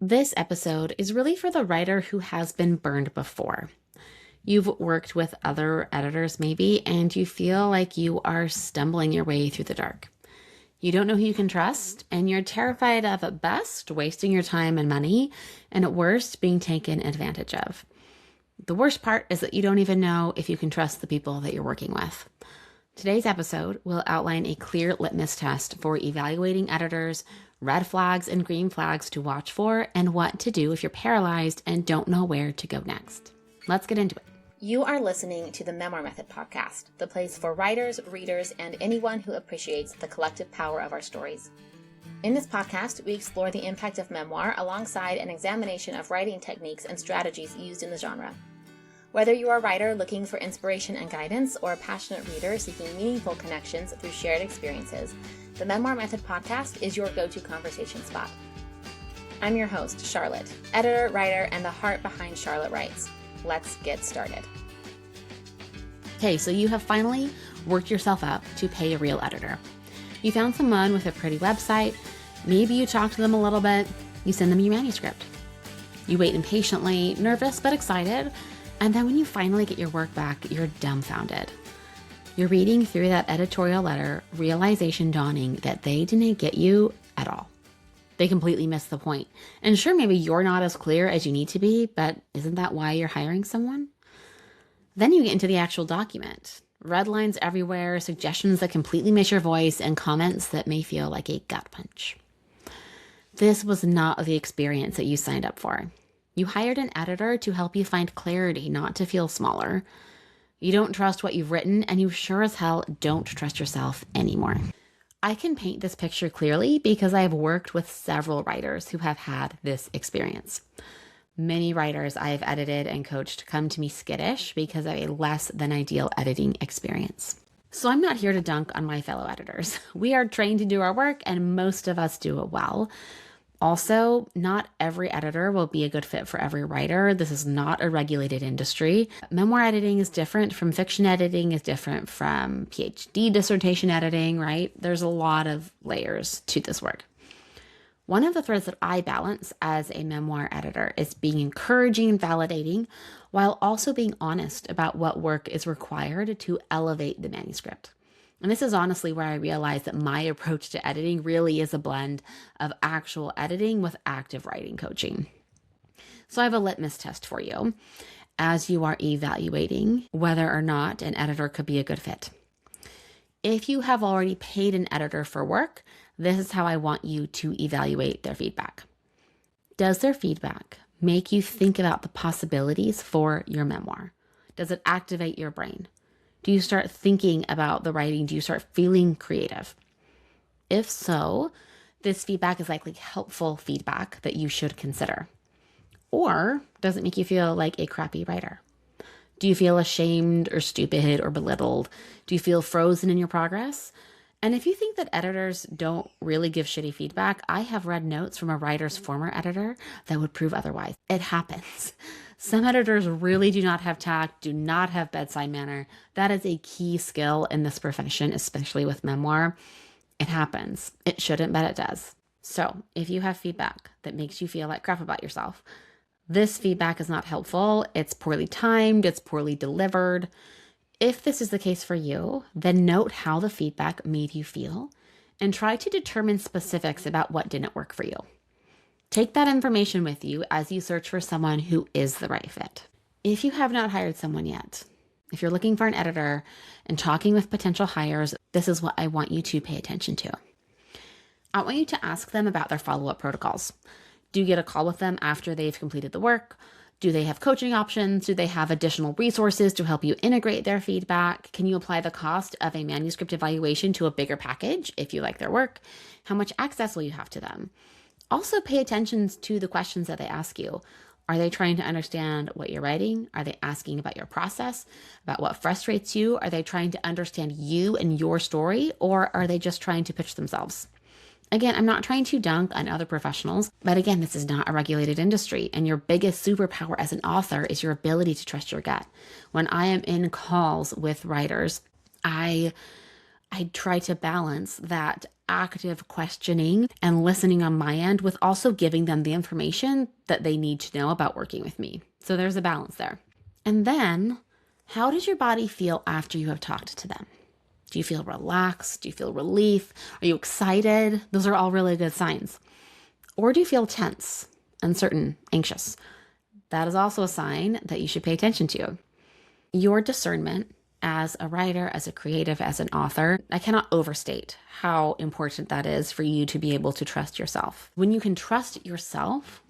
This episode is really for the writer who has been burned before. You've worked with other editors maybe, and you feel like you are stumbling your way through the dark. You don't know who you can trust, and you're terrified of, at best, wasting your time and money, and at worst, being taken advantage of. The worst part is that you don't even know if you can trust the people that you're working with. Today's episode will outline a clear litmus test for evaluating editors, red flags and green flags to watch for, and what to do if you're paralyzed and don't know where to go next. Let's get into it. You are listening to the Memoir Method podcast, the place for writers, readers, and anyone who appreciates the collective power of our stories. In this podcast, we explore the impact of memoir alongside an examination of writing techniques and strategies used in the genre. Whether you are a writer looking for inspiration and guidance or a passionate reader seeking meaningful connections through shared experiences, the Memoir Method podcast is your go-to conversation spot. I'm your host, Charlotte, editor, writer, and the heart behind Charlotte Writes. Let's get started. Okay, so you have finally worked yourself up to pay a real editor. You found someone with a pretty website. Maybe you talk to them a little bit. You send them your manuscript. You wait impatiently, nervous but excited. And then when you finally get your work back, you're dumbfounded. You're reading through that editorial letter, realization dawning that they didn't get you at all. They completely missed the point. And sure, maybe you're not as clear as you need to be, but isn't that why you're hiring someone? Then you get into the actual document. Red lines everywhere, suggestions that completely miss your voice, and comments that may feel like a gut punch. This was not the experience that you signed up for. You hired an editor to help you find clarity, not to feel smaller. You don't trust what you've written, and you sure as hell don't trust yourself anymore. I can paint this picture clearly because I have worked with several writers who have had this experience. Many writers I have edited and coached come to me skittish because of a less than ideal editing experience. So I'm not here to dunk on my fellow editors. We are trained to do our work, and most of us do it well. Also, not every editor will be a good fit for every writer. This is not a regulated industry. Memoir editing is different from fiction editing, is different from PhD dissertation editing, right? There's a lot of layers to this work. One of the threads that I balance as a memoir editor is being encouraging and validating while also being honest about what work is required to elevate the manuscript. And this is honestly where I realized that my approach to editing really is a blend of actual editing with active writing coaching. So I have a litmus test for you as you are evaluating whether or not an editor could be a good fit. If you have already paid an editor for work, this is how I want you to evaluate their feedback. Does their feedback make you think about the possibilities for your memoir? Does it activate your brain? Do you start thinking about the writing? Do you start feeling creative? If so, this feedback is likely helpful feedback that you should consider. Or does it make you feel like a crappy writer? Do you feel ashamed or stupid or belittled? Do you feel frozen in your progress? And if you think that editors don't really give shitty feedback, I have read notes from a writer's former editor that would prove otherwise. It happens. Some editors really do not have tact, do not have bedside manner. That is a key skill in this profession, especially with memoir. It happens. It shouldn't, but it does. So if you have feedback that makes you feel like crap about yourself, this feedback is not helpful. It's poorly timed. It's poorly delivered. If this is the case for you, then note how the feedback made you feel and try to determine specifics about what didn't work for you. Take that information with you as you search for someone who is the right fit. If you have not hired someone yet, if you're looking for an editor and talking with potential hires, this is what I want you to pay attention to. I want you to ask them about their follow-up protocols. Do you get a call with them after they've completed the work? Do they have coaching options? Do they have additional resources to help you integrate their feedback? Can you apply the cost of a manuscript evaluation to a bigger package if you like their work? How much access will you have to them? Also pay attention to the questions that they ask you. Are they trying to understand what you're writing? Are they asking about your process, about what frustrates you? Are they trying to understand you and your story, or are they just trying to pitch themselves? Again, I'm not trying to dunk on other professionals, but again, this is not a regulated industry, and your biggest superpower as an author is your ability to trust your gut. When I am in calls with writers, I try to balance that active questioning and listening on my end with also giving them the information that they need to know about working with me. So there's a balance there. And then, how does your body feel after you have talked to them? Do you feel relaxed? Do you feel relief? Are you excited? Those are all really good signs. Or do you feel tense, uncertain, anxious? That is also a sign that you should pay attention to. Your discernment as a writer, as a creative, as an author, I cannot overstate how important that is for you to be able to trust yourself. When you can trust yourself,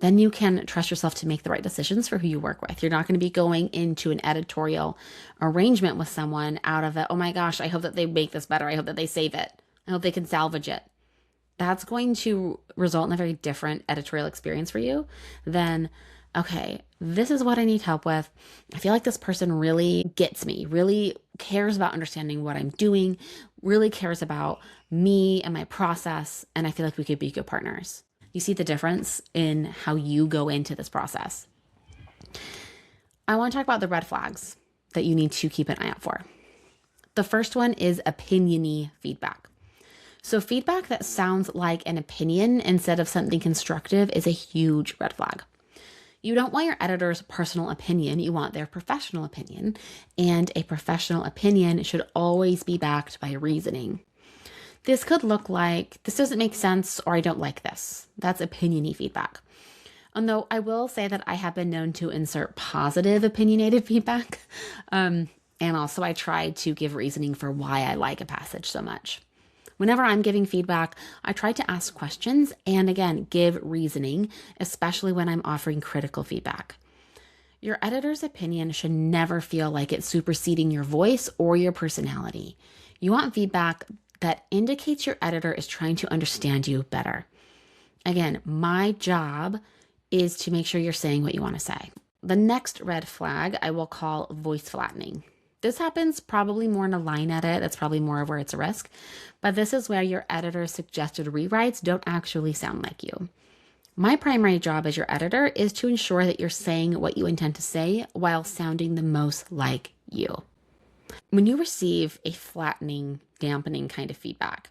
then you can trust yourself to make the right decisions for who you work with. You're not going to be going into an editorial arrangement with someone out of it, oh my gosh, I hope that they make this better. I hope that they save it. I hope they can salvage it. That's going to result in a very different editorial experience for you than, okay, this is what I need help with. I feel like this person really gets me, really cares about understanding what I'm doing, really cares about me and my process, and I feel like we could be good partners. You see the difference in how you go into this process. I want to talk about the red flags that you need to keep an eye out for. The first one is opinion-y feedback. So feedback that sounds like an opinion instead of something constructive is a huge red flag. You don't want your editor's personal opinion, you want their professional opinion, and a professional opinion should always be backed by reasoning. This could look like, this doesn't make sense, or I don't like this. That's opinion-y feedback. Although I will say that I have been known to insert positive opinionated feedback. And also I try to give reasoning for why I like a passage so much. Whenever I'm giving feedback, I try to ask questions and again, give reasoning, especially when I'm offering critical feedback. Your editor's opinion should never feel like it's superseding your voice or your personality. You want feedback that indicates your editor is trying to understand you better. Again, my job is to make sure you're saying what you want to say. The next red flag I will call voice flattening. This happens probably more in a line edit. That's probably more of where it's a risk. But this is where your editor's suggested rewrites don't actually sound like you. My primary job as your editor is to ensure that you're saying what you intend to say while sounding the most like you. When you receive a flattening, dampening kind of feedback,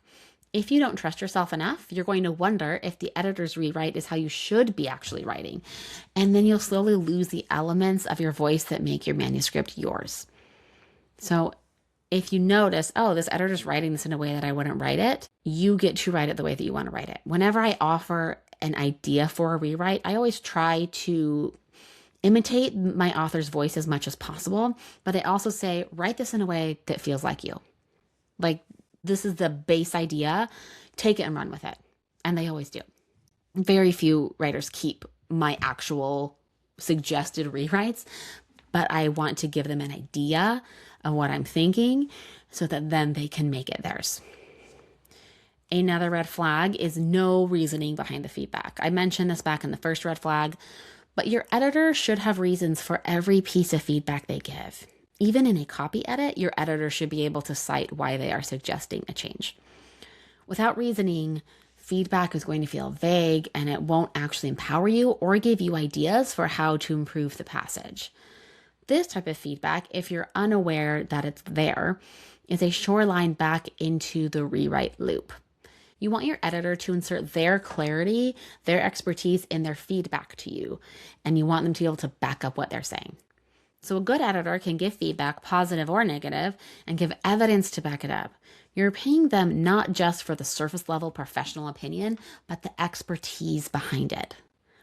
if you don't trust yourself enough, you're going to wonder if the editor's rewrite is how you should be actually writing. And then you'll slowly lose the elements of your voice that make your manuscript yours. So if you notice, oh, this editor's writing this in a way that I wouldn't write it, you get to write it the way that you want to write it. Whenever I offer an idea for a rewrite, I always try to imitate my author's voice as much as possible, but I also say, write this in a way that feels like you. Like, this is the base idea, take it and run with it. And they always do. Very few writers keep my actual suggested rewrites, but I want to give them an idea of what I'm thinking so that then they can make it theirs. Another red flag is no reasoning behind the feedback. I mentioned this back in the first red flag, but your editor should have reasons for every piece of feedback they give. Even in a copy edit, your editor should be able to cite why they are suggesting a change. Without reasoning, feedback is going to feel vague and it won't actually empower you or give you ideas for how to improve the passage. This type of feedback, if you're unaware that it's there, is a shoreline back into the rewrite loop. You want your editor to insert their clarity, their expertise in their feedback to you, and you want them to be able to back up what they're saying. So a good editor can give feedback, positive or negative, and give evidence to back it up. You're paying them not just for the surface level professional opinion, but the expertise behind it.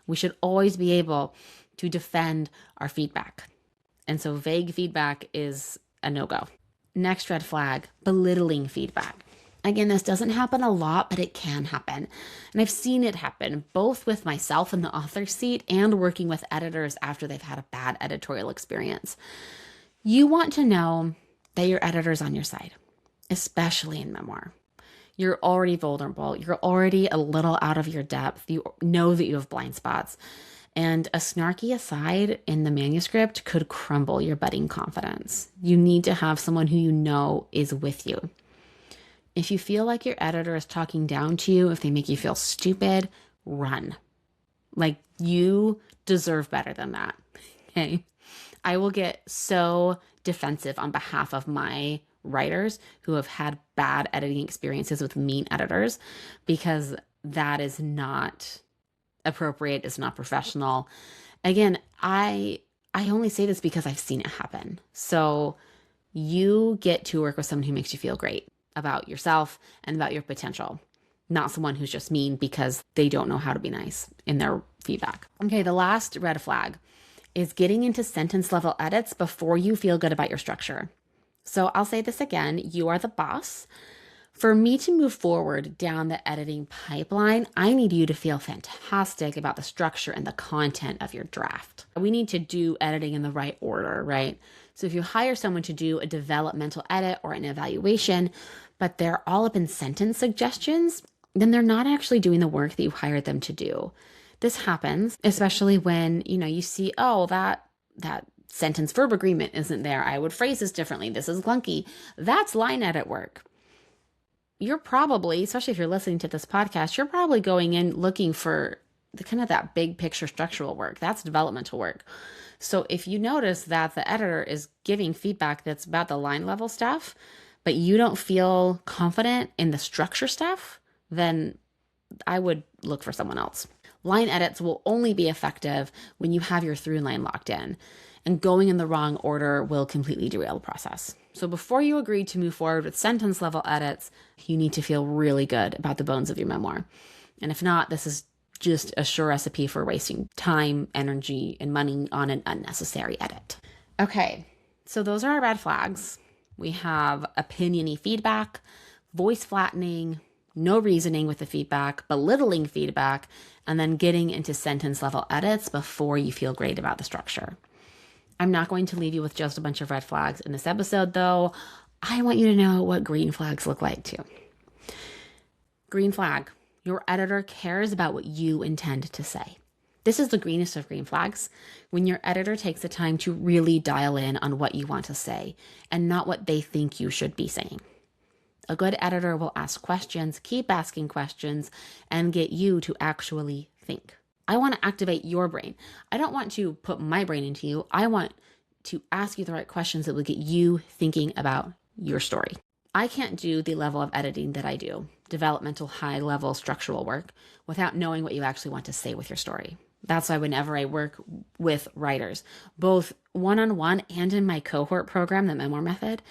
We should always be able to defend our feedback. And so vague feedback is a no-go. Next red flag, belittling feedback. Again, this doesn't happen a lot, but it can happen. And I've seen it happen both with myself in the author's seat and working with editors after they've had a bad editorial experience. You want to know that your editor's on your side, especially in memoir. You're already vulnerable. You're already a little out of your depth. You know that you have blind spots. And a snarky aside in the manuscript could crumble your budding confidence. You need to have someone who you know is with you. If you feel like your editor is talking down to you, if they make you feel stupid, run. Like, you deserve better than that. Okay? I will get so defensive on behalf of my writers who have had bad editing experiences with mean editors, because that is not appropriate. It's not professional. Again, I only say this because I've seen it happen. So you get to work with someone who makes you feel great about yourself and about your potential, not someone who's just mean because they don't know how to be nice in their feedback. Okay, the last red flag is getting into sentence level edits before you feel good about your structure. So I'll say this again, you are the boss. For me to move forward down the editing pipeline, I need you to feel fantastic about the structure and the content of your draft. We need to do editing in the right order, right? So if you hire someone to do a developmental edit or an evaluation, but they're all up in sentence suggestions, then they're not actually doing the work that you hired them to do. This happens, especially when, you see, oh, that sentence verb agreement isn't there. I would phrase this differently. This is clunky. That's line edit work. You're probably, especially if you're listening to this podcast, you're probably going in looking for the kind of that big picture structural work. That's developmental work. So if you notice that the editor is giving feedback that's about the line level stuff, but you don't feel confident in the structure stuff, then I would look for someone else. Line edits will only be effective when you have your through line locked in, and going in the wrong order will completely derail the process. So before you agree to move forward with sentence level edits, you need to feel really good about the bones of your memoir. And if not, this is just a sure recipe for wasting time, energy, and money on an unnecessary edit. Okay, so those are our red flags. We have opinion-y feedback, voice flattening, no reasoning with the feedback, belittling feedback, and then getting into sentence level edits before you feel great about the structure. I'm not going to leave you with just a bunch of red flags in this episode, though. I want you to know what green flags look like too. Green flag. Your editor cares about what you intend to say. This is the greenest of green flags, when your editor takes the time to really dial in on what you want to say and not what they think you should be saying. A good editor will ask questions, keep asking questions, and get you to actually think. I want to activate your brain. I don't want to put my brain into you. I want to ask you the right questions that will get you thinking about your story. I can't do the level of editing that I do, developmental, high-level structural work, without knowing what you actually want to say with your story. That's why whenever I work with writers, both one-on-one and in my cohort program, the Memoir Method,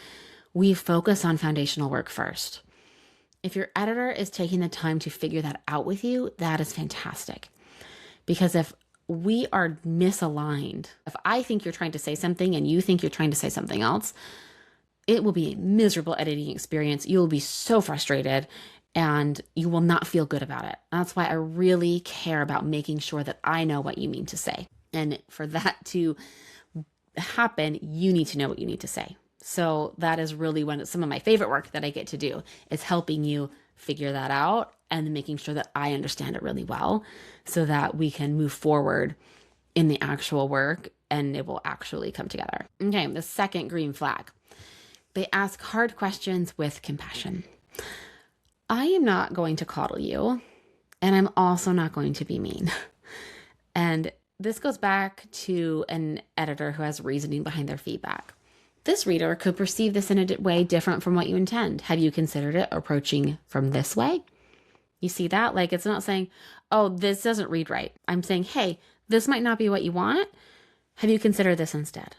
we focus on foundational work first. If your editor is taking the time to figure that out with you, that is fantastic. Because if we are misaligned, if I think you're trying to say something and you think you're trying to say something else, it will be a miserable editing experience. You will be so frustrated and you will not feel good about it. That's why I really care about making sure that I know what you mean to say. And for that to happen, you need to know what you need to say. So that is really some of my favorite work that I get to do, is helping you figure that out and making sure that I understand it really well so that we can move forward in the actual work and it will actually come together. Okay, the second green flag. They ask hard questions with compassion. I am not going to coddle you, and I'm also not going to be mean. And this goes back to an editor who has reasoning behind their feedback. This reader could perceive this in a way different from what you intend. Have you considered it approaching from this way? You see that? Like, it's not saying, oh, this doesn't read right. I'm saying, hey, this might not be what you want. Have you considered this instead?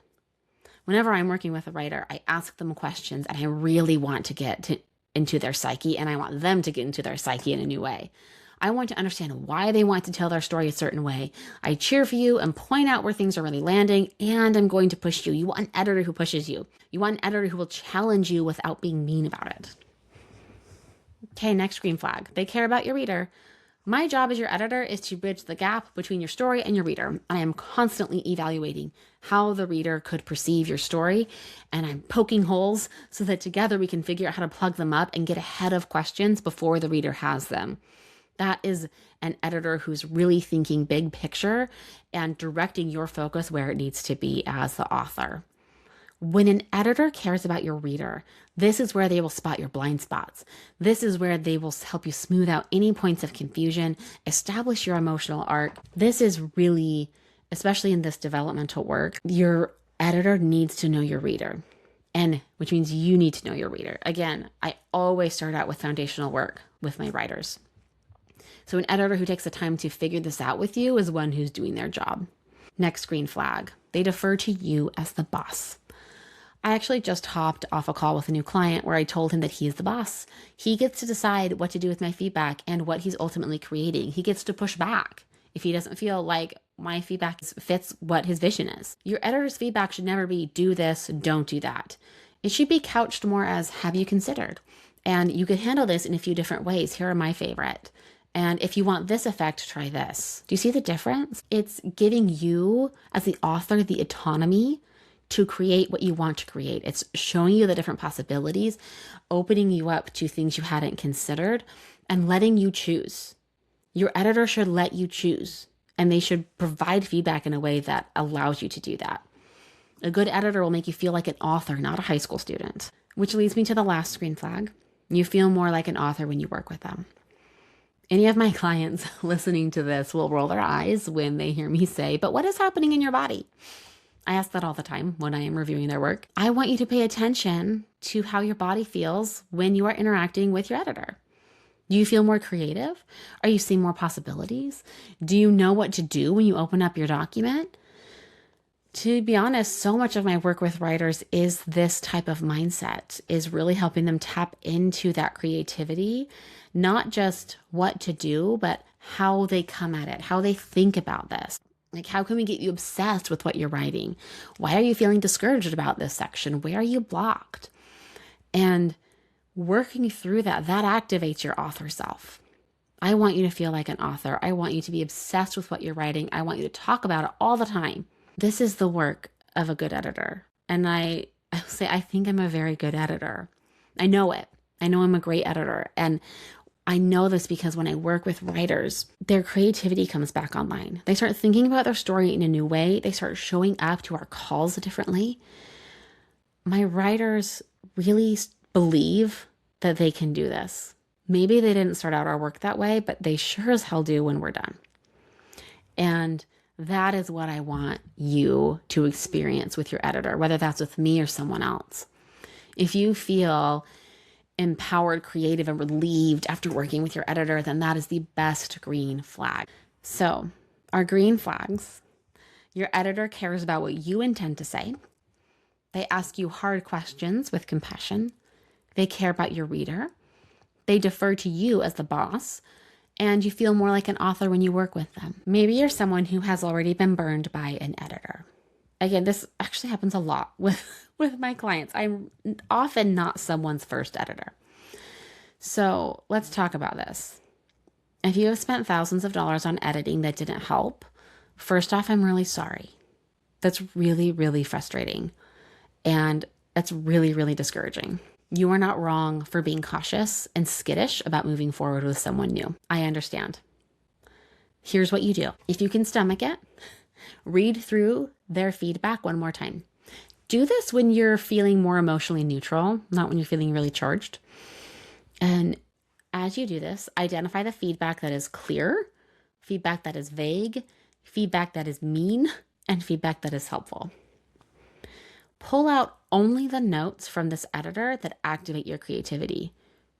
Whenever I'm working with a writer, I ask them questions and I really want to get into their psyche, and I want them to get into their psyche in a new way. I want to understand why they want to tell their story a certain way. I cheer for you and point out where things are really landing, and I'm going to push you. You want an editor who pushes you. You want an editor who will challenge you without being mean about it. Okay, next green flag. They care about your reader. My job as your editor is to bridge the gap between your story and your reader. I am constantly evaluating how the reader could perceive your story, and I'm poking holes so that together we can figure out how to plug them up and get ahead of questions before the reader has them. That is an editor who's really thinking big picture and directing your focus where it needs to be as the author. When an editor cares about your reader, this is where they will spot your blind spots. This is where they will help you smooth out any points of confusion, establish your emotional arc. This is really, especially in this developmental work, your editor needs to know your reader. and which means you need to know your reader. Again, I always start out with foundational work with my writers. So an editor who takes the time to figure this out with you is one who's doing their job. Next green flag, they defer to you as the boss. I actually just hopped off a call with a new client where I told him that he is the boss. He gets to decide what to do with my feedback and what he's ultimately creating. He gets to push back if he doesn't feel like my feedback fits what his vision is. Your editor's feedback should never be do this, don't do that. It should be couched more as have you considered? And you could handle this in a few different ways. Here are my favorite. And if you want this effect, try this. Do you see the difference? It's giving you, as the author, the autonomy to create what you want to create. It's showing you the different possibilities, opening you up to things you hadn't considered, and letting you choose. Your editor should let you choose, and they should provide feedback in a way that allows you to do that. A good editor will make you feel like an author, not a high school student. Which leads me to the last green flag. You feel more like an author when you work with them. Any of my clients listening to this will roll their eyes when they hear me say, but what is happening in your body? I ask that all the time when I am reviewing their work. I want you to pay attention to how your body feels when you are interacting with your editor. Do you feel more creative? Are you seeing more possibilities? Do you know what to do when you open up your document? To be honest, so much of my work with writers is this type of mindset, is really helping them tap into that creativity, not just what to do, but how they come at it, how they think about this. Like, how can we get you obsessed with what you're writing? Why are you feeling discouraged about this section? Where are you blocked? And working through that activates your author self. I want you to feel like an author. I want you to be obsessed with what you're writing. I want you to talk about it all the time. This is the work of a good editor. And I say, I think I'm a very good editor. I know it. I know I'm a great editor. And I know this because when I work with writers, their creativity comes back online. They start thinking about their story in a new way. They start showing up to our calls differently. My writers really believe that they can do this. Maybe they didn't start out our work that way, but they sure as hell do when we're done. And that is what I want you to experience with your editor, whether that's with me or someone else. If you feel empowered, creative, and relieved after working with your editor, then that is the best green flag. So, our green flags: your editor cares about what you intend to say. They ask you hard questions with compassion. They care about your reader. They defer to you as the boss. And you feel more like an author when you work with them. Maybe you're someone who has already been burned by an editor. Again, this actually happens a lot with my clients. I'm often not someone's first editor. So let's talk about this. If you have spent thousands of dollars on editing that didn't help, first off, I'm really sorry. That's really, really frustrating. And that's really, really discouraging. You are not wrong for being cautious and skittish about moving forward with someone new. I understand. Here's what you do. If you can stomach it, read through their feedback one more time. Do this when you're feeling more emotionally neutral, not when you're feeling really charged. And as you do this, identify the feedback that is clear, feedback that is vague, feedback that is mean, and feedback that is helpful. Pull out only the notes from this editor that activate your creativity.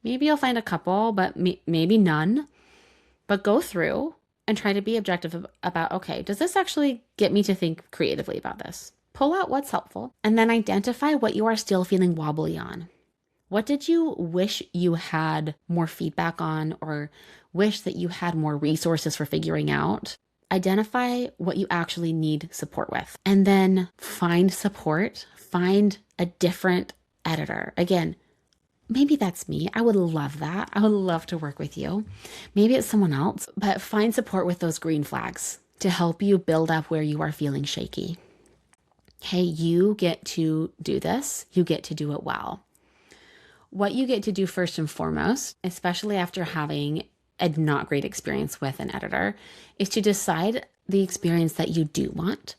Maybe you'll find a couple, but maybe none. But go through and try to be objective about, okay, does this actually get me to think creatively about this? Pull out what's helpful, and then identify what you are still feeling wobbly on. What did you wish you had more feedback on, or wish that you had more resources for figuring out? Identify what you actually need support with, and then find support. Find a different editor. Again, maybe that's me. I would love that. I would love to work with you. Maybe it's someone else, but find support with those green flags to help you build up where you are feeling shaky. Hey, you get to do this. You get to do it well. What you get to do first and foremost, especially after having a not great experience with an editor, is to decide the experience that you do want,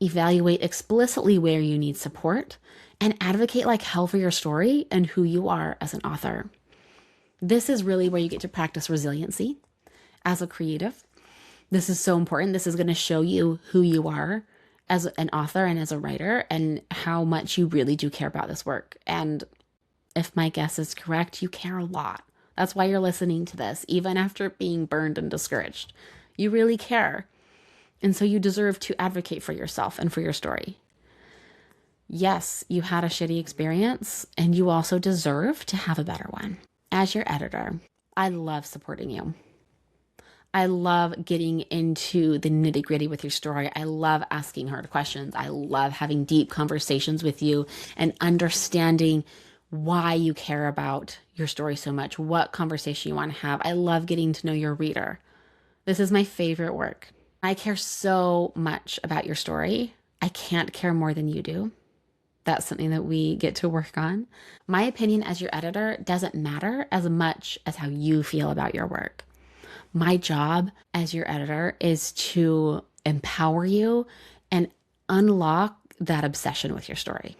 evaluate explicitly where you need support, and advocate like hell for your story and who you are as an author. This is really where you get to practice resiliency as a creative. This is so important. This is going to show you who you are as an author and as a writer and how much you really do care about this work. And if my guess is correct, you care a lot. That's why you're listening to this, even after being burned and discouraged. You really care. And so you deserve to advocate for yourself and for your story. Yes, you had a shitty experience, and you also deserve to have a better one. As your editor, I love supporting you. I love getting into the nitty-gritty with your story. I love asking hard questions. I love having deep conversations with you and understanding why you care about your story so much, what conversation you want to have. I love getting to know your reader. This is my favorite work. I care so much about your story. I can't care more than you do. That's something that we get to work on. My opinion as your editor doesn't matter as much as how you feel about your work. My job as your editor is to empower you and unlock that obsession with your story.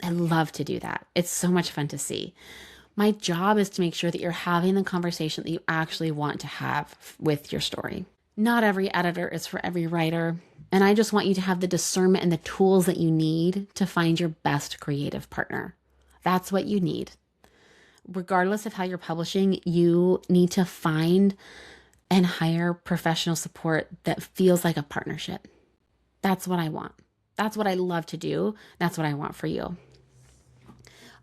I love to do that. It's so much fun to see. My job is to make sure that you're having the conversation that you actually want to have with your story. Not every editor is for every writer, and I just want you to have the discernment and the tools that you need to find your best creative partner. That's what you need. Regardless of how you're publishing, you need to find and hire professional support that feels like a partnership. That's what I want. That's what I love to do. That's what I want for you.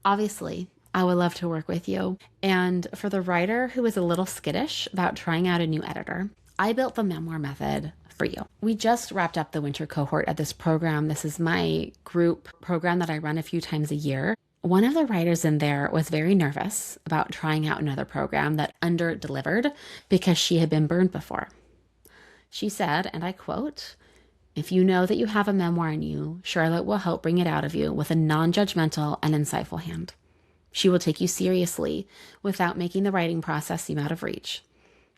Obviously, I would love to work with you. And for the writer who is a little skittish about trying out a new editor, I built the Memoir Method for you. We just wrapped up the winter cohort at this program. This is my group program that I run a few times a year. One of the writers in there was very nervous about trying out another program that under-delivered because she had been burned before. She said, and I quote, "If you know that you have a memoir in you, Charlotte will help bring it out of you with a non-judgmental and insightful hand. She will take you seriously without making the writing process seem out of reach.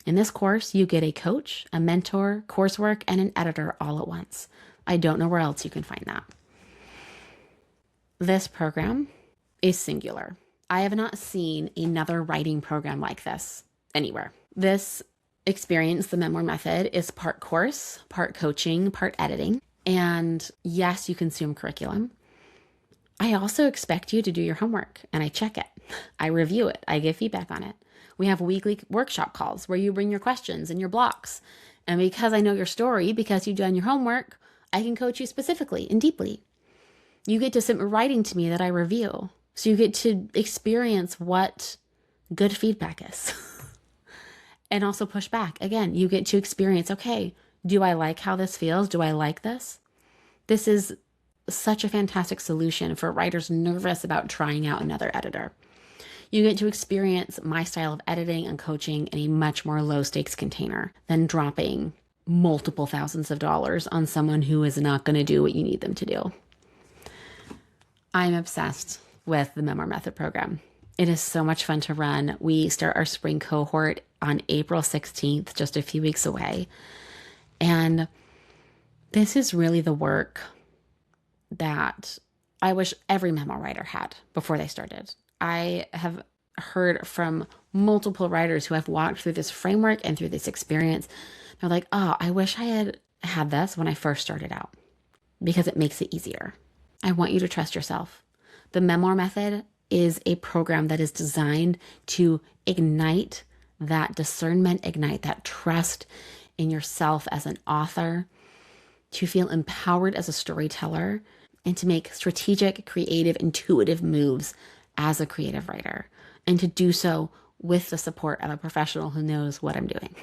In this course, you get a coach, a mentor, coursework, and an editor all at once. I don't know where else you can find that." This program is singular. I have not seen another writing program like this anywhere. This experience, the Memoir Method, is part course, part coaching, part editing. And yes, you consume curriculum. I also expect you to do your homework, and I check it. I review it. I give feedback on it. We have weekly workshop calls where you bring your questions and your blocks. And because I know your story, because you've done your homework, I can coach you specifically and deeply. You get to submit writing to me that I review. So you get to experience what good feedback is. And also push back. Again, you get to experience, okay, do I like how this feels? Do I like this? This is such a fantastic solution for writers nervous about trying out another editor. You get to experience my style of editing and coaching in a much more low stakes container than dropping multiple thousands of dollars on someone who is not going to do what you need them to do. I'm obsessed with the Memoir Method program. It is so much fun to run. We start our spring cohort on April 16th, just a few weeks away. And this is really the work that I wish every memoir writer had before they started. I have heard from multiple writers who have walked through this framework and through this experience. They're like, oh, I wish I had had this when I first started out because it makes it easier. I want you to trust yourself. The Memoir Method is a program that is designed to ignite that discernment, ignite that trust in yourself as an author, to feel empowered as a storyteller, and to make strategic, creative, intuitive moves as a creative writer, and to do so with the support of a professional who knows what I'm doing.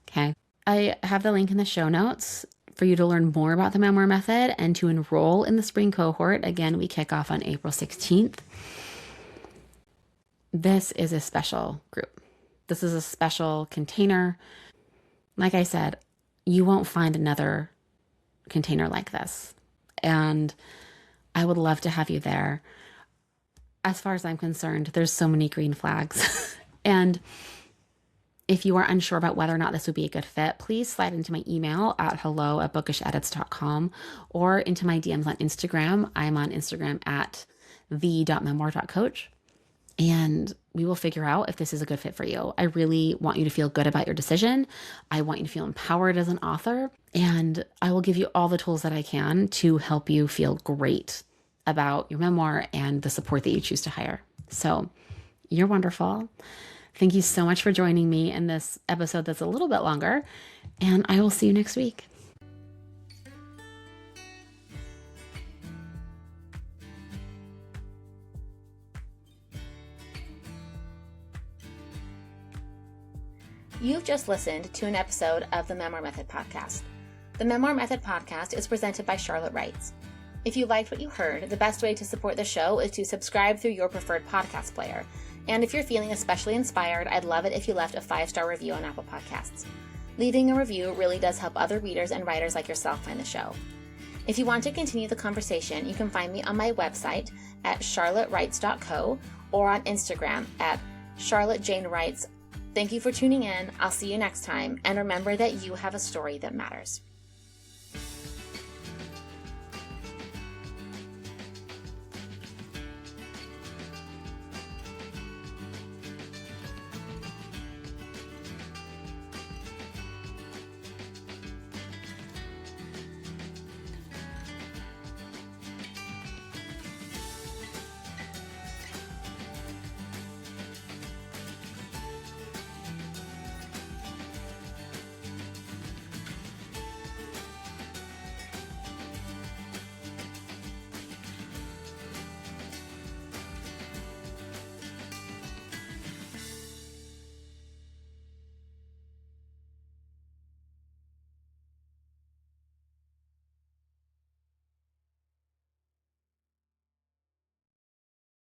Okay. I have the link in the show notes for you to learn more about the Memoir Method and to enroll in the spring cohort. Again, we kick off on April 16th. This is a special group. This is a special container. Like I said, you won't find another container like this. And I would love to have you there. As far as I'm concerned, there's so many green flags. And if you are unsure about whether or not this would be a good fit, please slide into my email at hello@bookishedits.com or into my DMs on Instagram. I'm on Instagram at the.memoir.coach. And we will figure out if this is a good fit for you. I really want you to feel good about your decision. I want you to feel empowered as an author, and I will give you all the tools that I can to help you feel great about your memoir and the support that you choose to hire. So you're wonderful. Thank you so much for joining me in this episode that's a little bit longer, and I will see you next week. You've just listened to an episode of the Memoir Method podcast. The Memoir Method podcast is presented by Charlotte Writes. If you liked what you heard, the best way to support the show is to subscribe through your preferred podcast player. And if you're feeling especially inspired, I'd love it if you left a 5-star review on Apple Podcasts. Leaving a review really does help other readers and writers like yourself find the show. If you want to continue the conversation, you can find me on my website at charlottewrites.co or on Instagram at charlottejanewrites. Thank you for tuning in. I'll see you next time. And remember that you have a story that matters.